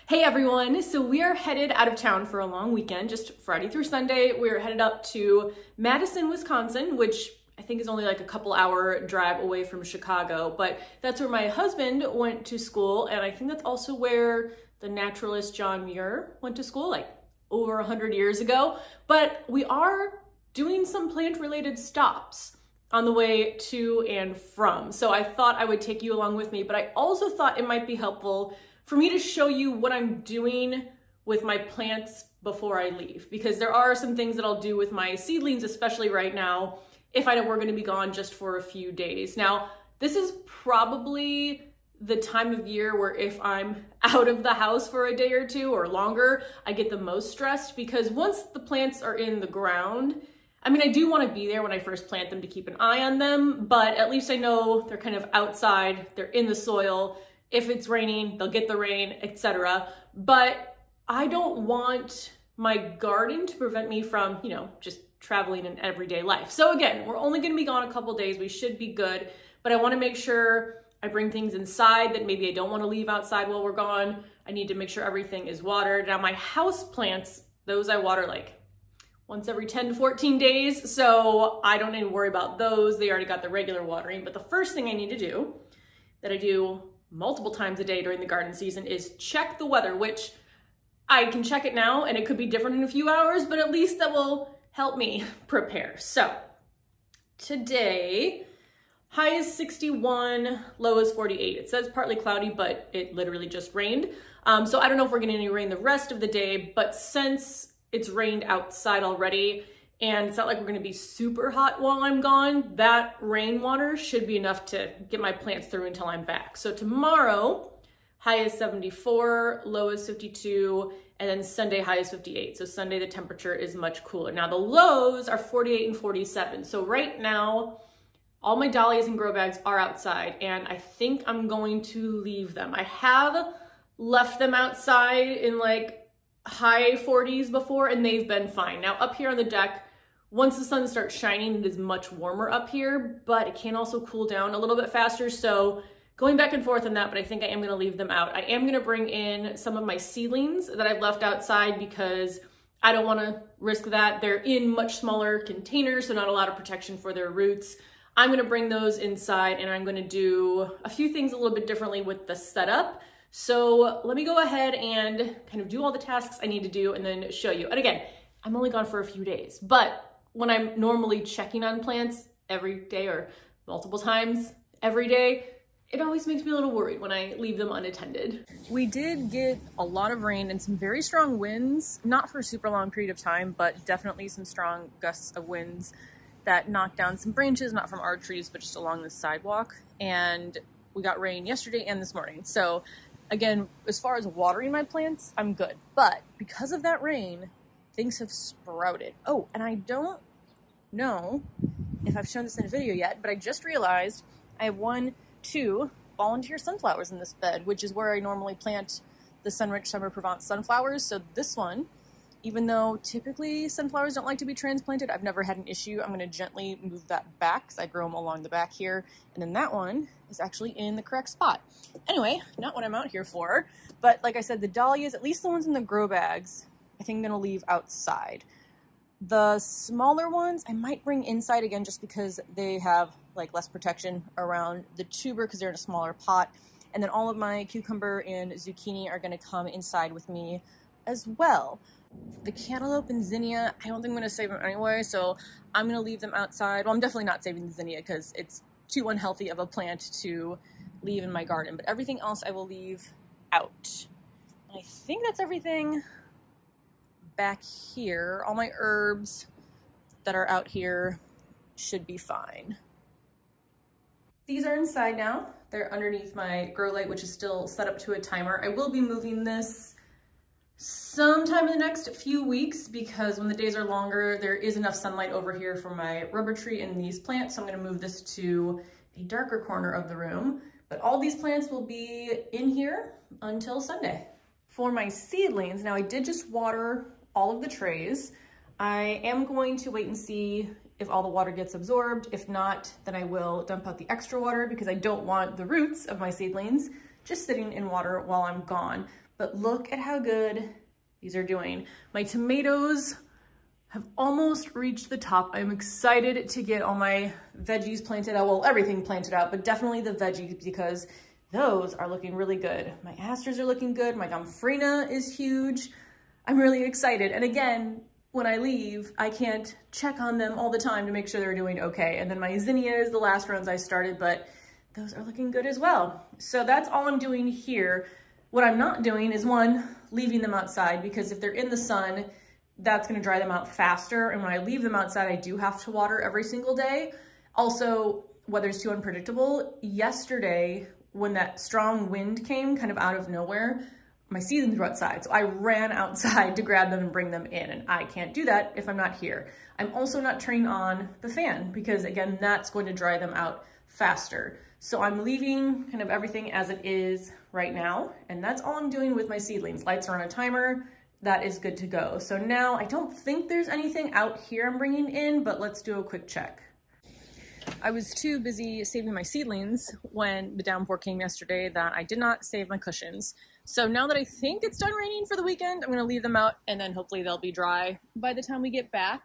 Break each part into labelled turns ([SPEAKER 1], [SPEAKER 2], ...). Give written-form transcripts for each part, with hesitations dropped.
[SPEAKER 1] Hey everyone, so we are headed out of town for a long weekend, just Friday through Sunday. We're headed up to Madison, Wisconsin, which I think is only like a couple hour drive away from Chicago, but that's where my husband went to school, and I think that's also where the naturalist John Muir went to school, like over 100 years ago. But we are doing some plant-related stops on the way to and from. So I thought I would take you along with me, but I also thought it might be helpful for me to show you what I'm doing with my plants before I leave, because there are some things that I'll do with my seedlings, especially right now, if I know we're going to be gone just for a few days. Now, this is probably the time of year where if I'm out of the house for a day or two or longer, I get the most stressed, because once the plants are in the ground, I mean, I do want to be there when I first plant them to keep an eye on them, but at least I know they're kind of outside, they're in the soil. If it's raining, they'll get the rain, etc. But I don't want my garden to prevent me from, just traveling in everyday life. So again, we're only going to be gone a couple days. We should be good, but I want to make sure I bring things inside that maybe I don't want to leave outside while we're gone. I need to make sure everything is watered. Now my house plants, those I water like once every 10 to 14 days. So I don't need to worry about those. They already got the regular watering. But the first thing I need to do, that I do multiple times a day during the garden season, is check the weather, which I can check it now and it could be different in a few hours, but at least that will help me prepare. So today, high is 61, low is 48. It says partly cloudy, but it literally just rained. So I don't know if we're getting any rain the rest of the day, but since it's rained outside already, and it's not like we're gonna be super hot while I'm gone, that rainwater should be enough to get my plants through until I'm back. So tomorrow, high is 74, low is 52, and then Sunday, high is 58. So Sunday, the temperature is much cooler. Now the lows are 48 and 47. So right now, all my dahlias and grow bags are outside, and I think I'm going to leave them. I have left them outside in like high 40s before, and they've been fine. Now up here on the deck, once the sun starts shining, it is much warmer up here, but it can also cool down a little bit faster. So going back and forth on that, but I think I am gonna leave them out. I am gonna bring in some of my seedlings that I've left outside because I don't wanna risk that. They're in much smaller containers, so not a lot of protection for their roots. I'm gonna bring those inside, and I'm gonna do a few things a little bit differently with the setup. So let me go ahead and kind of do all the tasks I need to do and then show you. And again, I'm only gone for a few days, but when I'm normally checking on plants every day or multiple times every day, it always makes me a little worried when I leave them unattended. We did get a lot of rain and some very strong winds, not for a super long period of time, but definitely some strong gusts of winds that knocked down some branches, not from our trees, but just along the sidewalk. And we got rain yesterday and this morning. So again, as far as watering my plants, I'm good. But because of that rain, things have sprouted. Oh, and I don't know if I've shown this in a video yet, but I just realized I have 2 volunteer sunflowers in this bed, which is where I normally plant the Sunrich Summer Provence sunflowers. So this one, even though typically sunflowers don't like to be transplanted, I've never had an issue. I'm going to gently move that back because I grow them along the back here. And then that one is actually in the correct spot. Anyway, not what I'm out here for, but like I said, the dahlias, at least the ones in the grow bags, I think I'm going to leave outside. The smaller ones I might bring inside again just because they have like less protection around the tuber because they're in a smaller pot. And then all of my cucumber and zucchini are going to come inside with me as well. The cantaloupe and zinnia, I don't think I'm going to save them anyway, so I'm going to leave them outside. Well, I'm definitely not saving the zinnia because it's too unhealthy of a plant to leave in my garden, but everything else I will leave out. I think that's everything back here. All my herbs that are out here should be fine. These are inside now. They're underneath my grow light, which is still set up to a timer. I will be moving this sometime in the next few weeks because when the days are longer, there is enough sunlight over here for my rubber tree and these plants. So I'm gonna move this to a darker corner of the room, but all these plants will be in here until Sunday. For my seedlings, now I did just water all of the trays. I am going to wait and see if all the water gets absorbed. If not, then I will dump out the extra water because I don't want the roots of my seedlings just sitting in water while I'm gone. but look at how good these are doing. My tomatoes have almost reached the top. I'm excited to get all my veggies planted out. Well, everything planted out, but definitely the veggies because those are looking really good. My asters are looking good. My gomphrena is huge. I'm really excited. And again, when I leave, I can't check on them all the time to make sure they're doing okay. And then my zinnias, the last ones I started, but those are looking good as well. So that's all I'm doing here. What I'm not doing is one, leaving them outside, because if they're in the sun, that's gonna dry them out faster. And when I leave them outside, I do have to water every single day. Also, weather's too unpredictable. Yesterday, when that strong wind came kind of out of nowhere, my seedlings were outside. So I ran outside to grab them and bring them in. And I can't do that if I'm not here. I'm also not turning on the fan because again, that's going to dry them out faster. So I'm leaving kind of everything as it is right now. And that's all I'm doing with my seedlings. Lights are on a timer. That is good to go. So now I don't think there's anything out here I'm bringing in, but let's do a quick check. I was too busy saving my seedlings when the downpour came yesterday that I did not save my cushions. So now that I think it's done raining for the weekend, I'm gonna leave them out and then hopefully they'll be dry by the time we get back.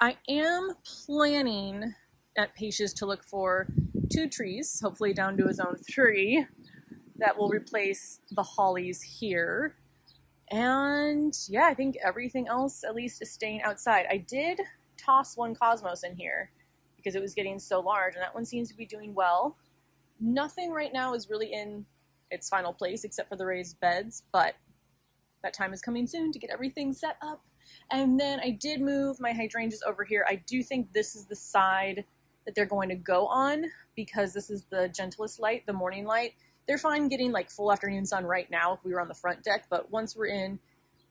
[SPEAKER 1] I am planning at Pesche to look for 2 trees, hopefully down to a zone 3, that will replace the hollies here. And yeah, I think everything else at least is staying outside. I did toss one cosmos in here because it was getting so large and that one seems to be doing well. Nothing right now is really in its final place except for the raised beds, but that time is coming soon to get everything set up. And then I did move my hydrangeas over here. I do think this is the side that they're going to go on because this is the gentlest light, the morning light. They're fine getting like full afternoon sun right now if we were on the front deck, but once we're in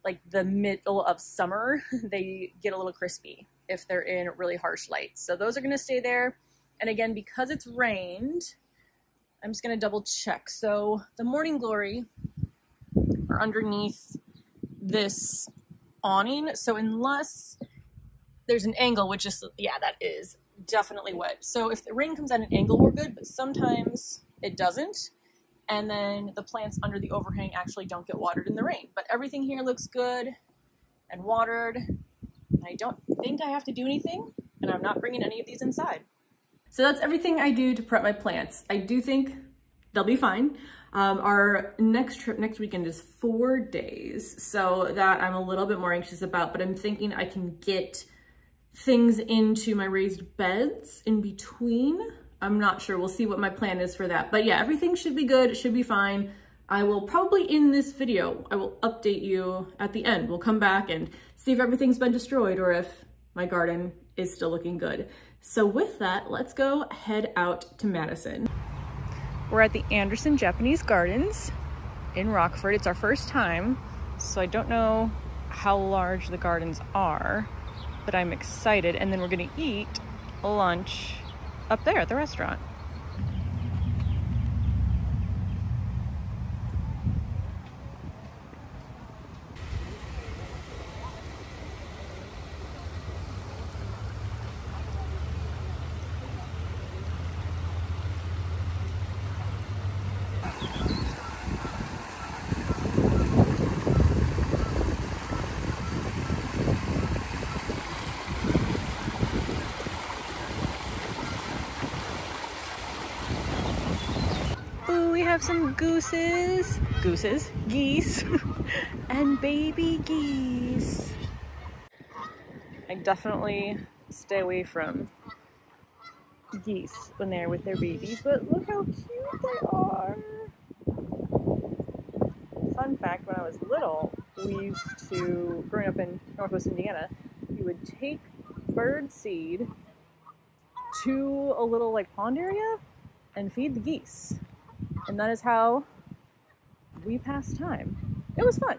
[SPEAKER 1] like the middle of summer, they get a little crispy if they're in really harsh light. So those are gonna stay there. And again, because it's rained, I'm just gonna double check. So the morning glory are underneath this awning. So unless there's an angle, which is, yeah, that is definitely wet. So if the rain comes at an angle, we're good, but sometimes it doesn't. And then the plants under the overhang actually don't get watered in the rain. But everything here looks good and watered. I don't think I have to do anything, and I'm not bringing any of these inside. So that's everything I do to prep my plants. I do think they'll be fine. Our next trip next weekend is 4 days, so that I'm a little bit more anxious about, but I'm thinking I can get things into my raised beds in between. I'm not sure. We'll see what my plan is for that. But yeah, everything should be good. It should be fine. I will probably in this video, I will update you at the end. We'll come back and see if everything's been destroyed or if my garden is still looking good. So with that, let's go head out to Madison. We're at the Anderson Japanese Gardens in Rockford. It's our first time, so I don't know how large the gardens are, but I'm excited. And then we're gonna eat lunch up there at the restaurant. We have some geese, and baby geese. I definitely stay away from geese when they're with their babies, but look how cute they are. Fun fact, when I was little, we used to, growing up in Northwest Indiana, we would take bird seed to a little like pond area and feed the geese. And that is how we passed time. It was fun.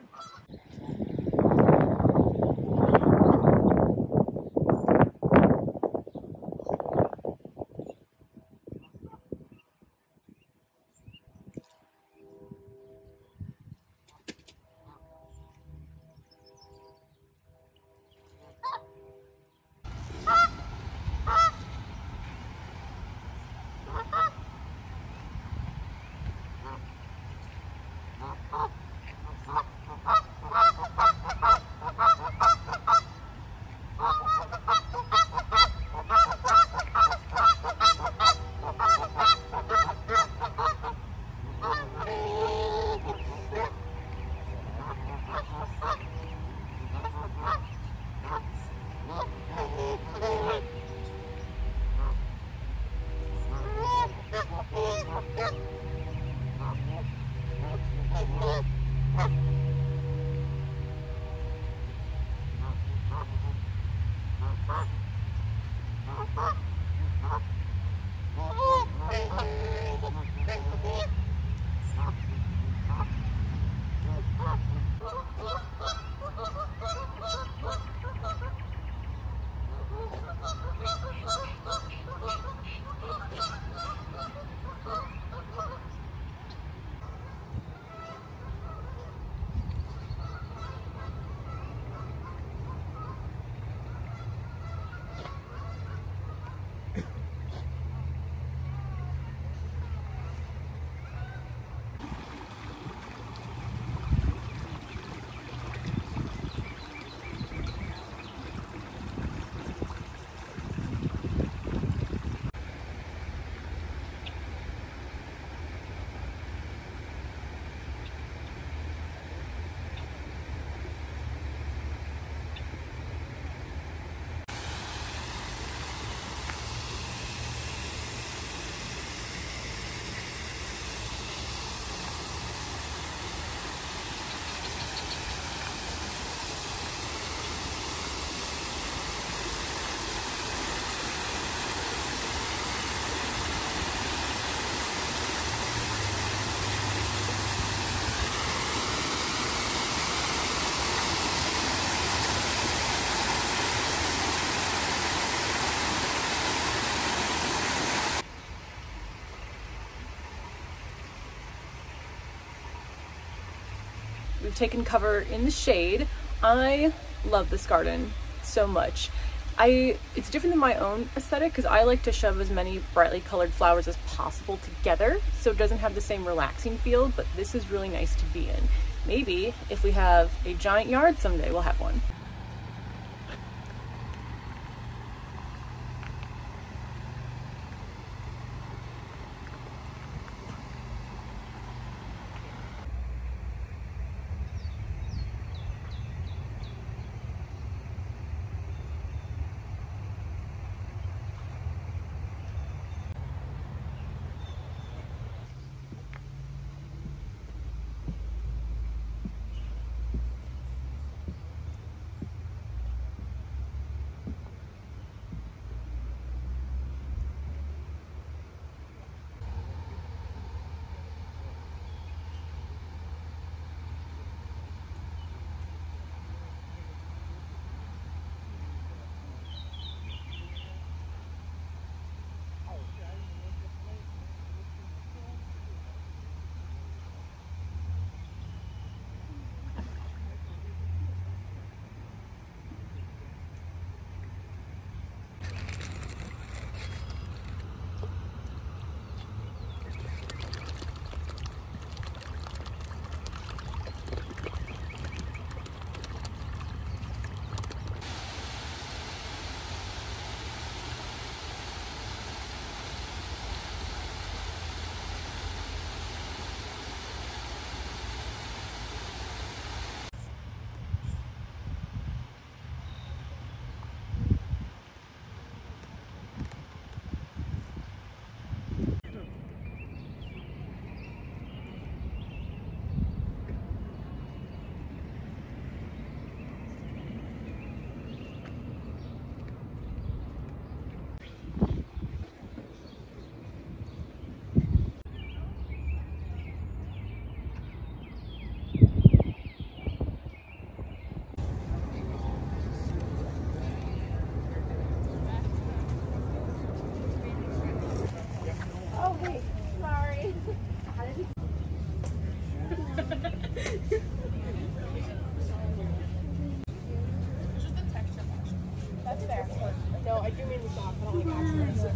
[SPEAKER 1] We've taken cover in the shade. I love this garden so much. It's different than my own aesthetic because I like to shove as many brightly colored flowers as possible together so it doesn't have the same relaxing feel, but this is really nice to be in. Maybe if we have a giant yard someday, we'll have one.
[SPEAKER 2] No, I do mean the soft. I don't like actual.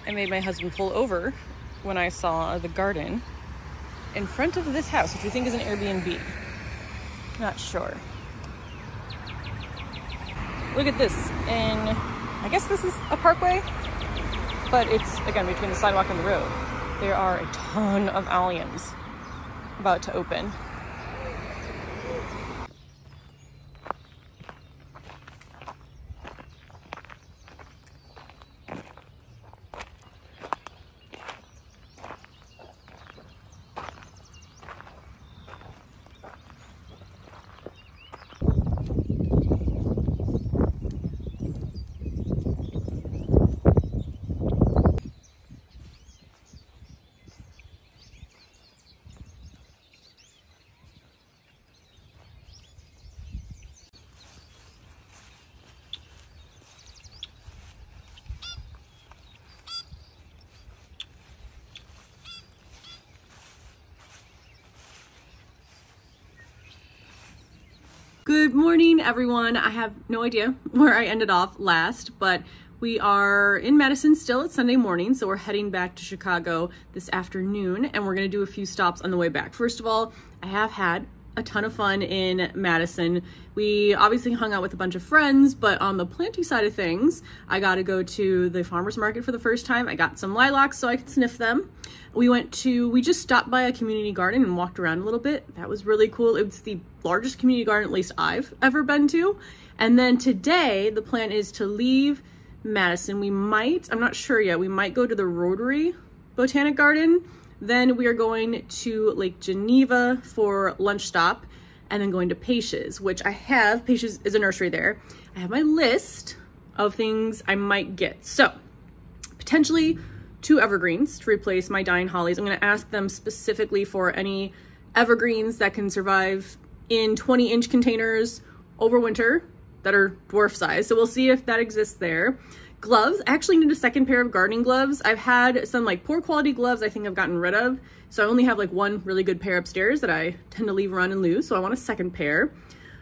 [SPEAKER 1] I made my husband pull over when I saw the garden in front of this house, which we think is an Airbnb. Not sure. Look at this, and I guess this is a parkway, but it's, again, between the sidewalk and the road. There are a ton of alliums about to open. Good morning, everyone. I have no idea where I ended off last, but we are in Madison still. It's Sunday morning, so we're heading back to Chicago this afternoon, and we're gonna do a few stops on the way back. First of all, I have had a ton of fun in Madison. We obviously hung out with a bunch of friends, but on the planting side of things, I got to go to the farmer's market for the first time. I got some lilacs so I could sniff them. We just stopped by a community garden and walked around a little bit. That was really cool. It's the largest community garden, at least I've ever been to. And then today, the plan is to leave Madison. I'm not sure yet, we might go to the Rotary Botanic Garden. Then we are going to Lake Geneva for lunch stop, and then going to Pesche, which I have. Pesche is a nursery there. I have my list of things I might get. So potentially 2 evergreens to replace my dying hollies. I'm gonna ask them specifically for any evergreens that can survive in 20-inch containers over winter that are dwarf size. So we'll see if that exists there. Gloves, I actually need a second pair of gardening gloves. I've had some like poor quality gloves I think I've gotten rid of. So I only have like one really good pair upstairs that I tend to leave run and lose. So I want a second pair.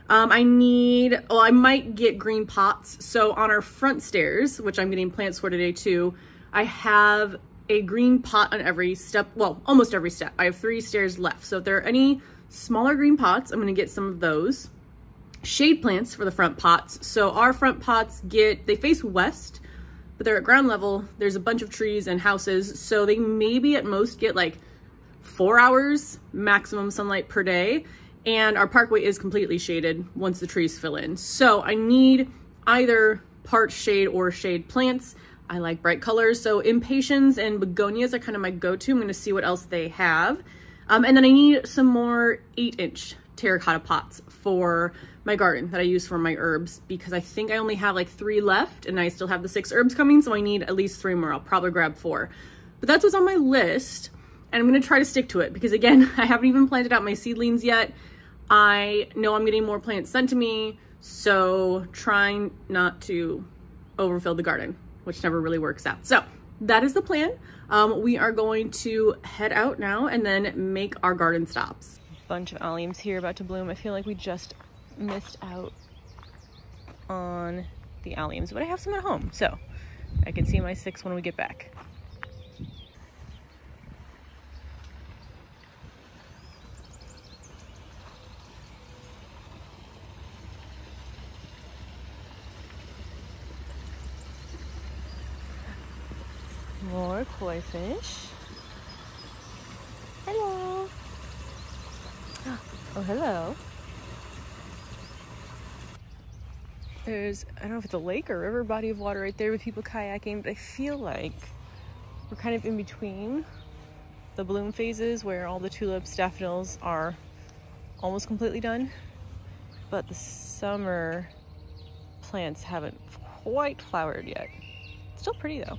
[SPEAKER 1] I might get green pots. So on our front stairs, which I'm getting plants for today too, I have a green pot on every step, well, almost every step. I have 3 stairs left. So if there are any smaller green pots, I'm gonna get some of those. Shade plants for the front pots. So our front pots they face west, but they're at ground level. There's a bunch of trees and houses. So they maybe at most get like 4 hours maximum sunlight per day. And our parkway is completely shaded once the trees fill in. So I need either part shade or shade plants. I like bright colors. So impatiens and begonias are kind of my go-to. I'm gonna see what else they have. And then I need some more 8-inch terracotta pots for my garden that I use for my herbs, because I think I only have like 3 left and I still have the 6 herbs coming. So I need at least 3 more. I'll probably grab 4, but that's what's on my list. And I'm gonna try to stick to it because again, I haven't even planted out my seedlings yet. I know I'm getting more plants sent to me, so trying not to overfill the garden, which never really works out. So that is the plan. We are going to head out now and then make our garden stops. Bunch of alliums here about to bloom. I feel like we just missed out on the alliums, but I have some at home, so I can see my 6 when we get back. More koi fish. Hello. Oh, hello. There's, I don't know if it's a lake or river, body of water right there with people kayaking, but I feel like we're kind of in between the bloom phases where all the tulips, daffodils are almost completely done, but the summer plants haven't quite flowered yet. Still pretty though.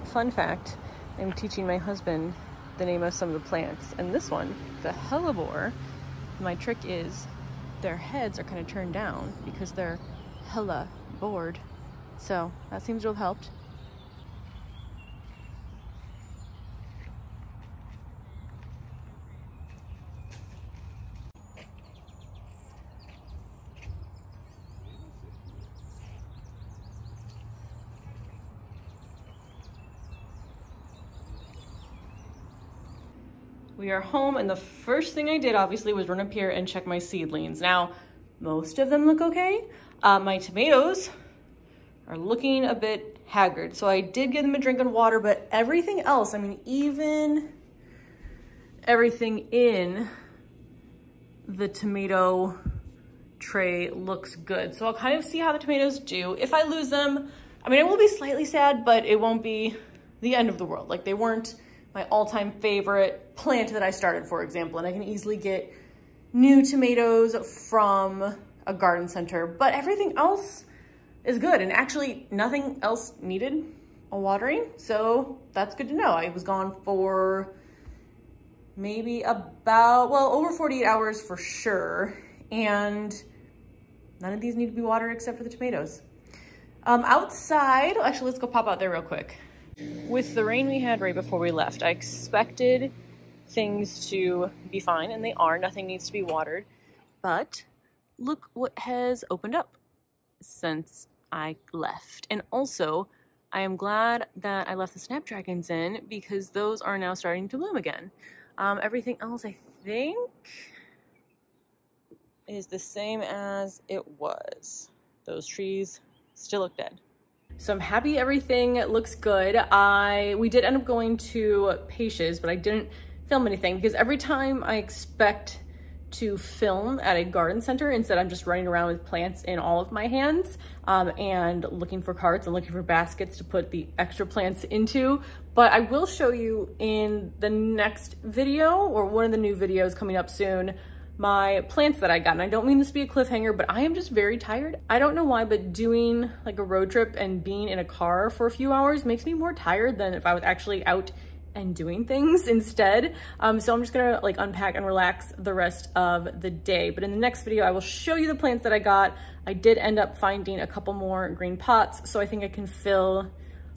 [SPEAKER 1] Fun fact, I'm teaching my husband the name of some of the plants, and this one, the hellebore, my trick is their heads are kind of turned down because they're hella bored. So that seems to have helped. We are home, and the first thing I did obviously was run up here and check my seedlings. Now, most of them look okay. My tomatoes are looking a bit haggard, so I did give them a drink of water, but everything else, I mean, even everything in the tomato tray looks good. So I'll kind of see how the tomatoes do. If I lose them, I mean, I will be slightly sad, but it won't be the end of the world. Like, they weren't my all-time favorite plant that I started, for example, and I can easily get new tomatoes from a garden center. But everything else, is good. And actually nothing else needed a watering. So that's good to know. I was gone for maybe about, well, over 48 hours for sure. And none of these need to be watered except for the tomatoes. Outside, actually, let's go pop out there real quick. With the rain we had right before we left, I expected things to be fine, and they are. Nothing needs to be watered. But look what has opened up since I left. And also, I am glad that I left the snapdragons in because those are now starting to bloom again. Everything else, I think, is the same as it was. Those trees still look dead. So I'm happy everything looks good. We did end up going to Pesche, but I didn't film anything because every time I expect to film at a garden center, instead I'm just running around with plants in all of my hands and looking for carts and looking for baskets to put the extra plants into. But I will show you in the next video, or one of the new videos coming up soon, my plants that I got. And I don't mean this to be a cliffhanger, but I am just very tired. I don't know why, but doing like a road trip and being in a car for a few hours makes me more tired than if I was actually out and doing things instead. So I'm just gonna like unpack and relax the rest of the day. But in the next video, I will show you the plants that I got. I did end up finding a couple more green pots, so I think I can fill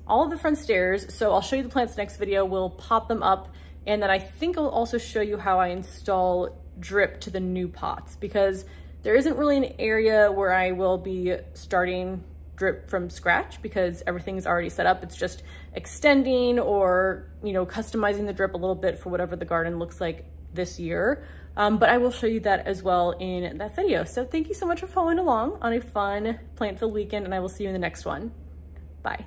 [SPEAKER 1] all of the front stairs. So I'll show you the plants next video. We'll pop them up. And then I think I'll also show you how I install drip to the new pots, because there isn't really an area where I will be starting drip from scratch because everything's already set up. It's just extending or, you know, customizing the drip a little bit for whatever the garden looks like this year. But I will show you that as well in that video. So thank you so much for following along on a fun plant-filled weekend, and I will see you in the next one. Bye.